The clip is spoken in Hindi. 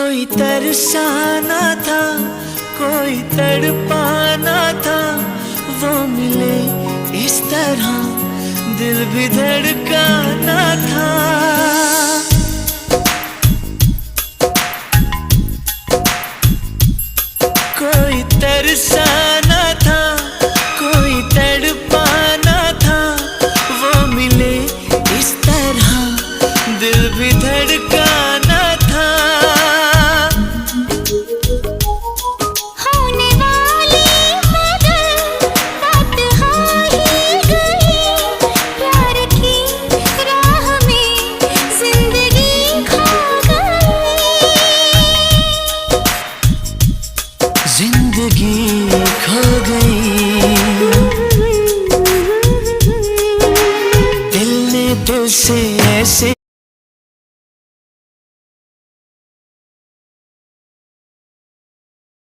कोई तरसाना था, कोई तड़पाना था, वो मिले इस तरह दिल भी धड़काना था। कोई तरसाना था, कोई तड़पाना था, वो मिले इस तरह दिल भी धड़का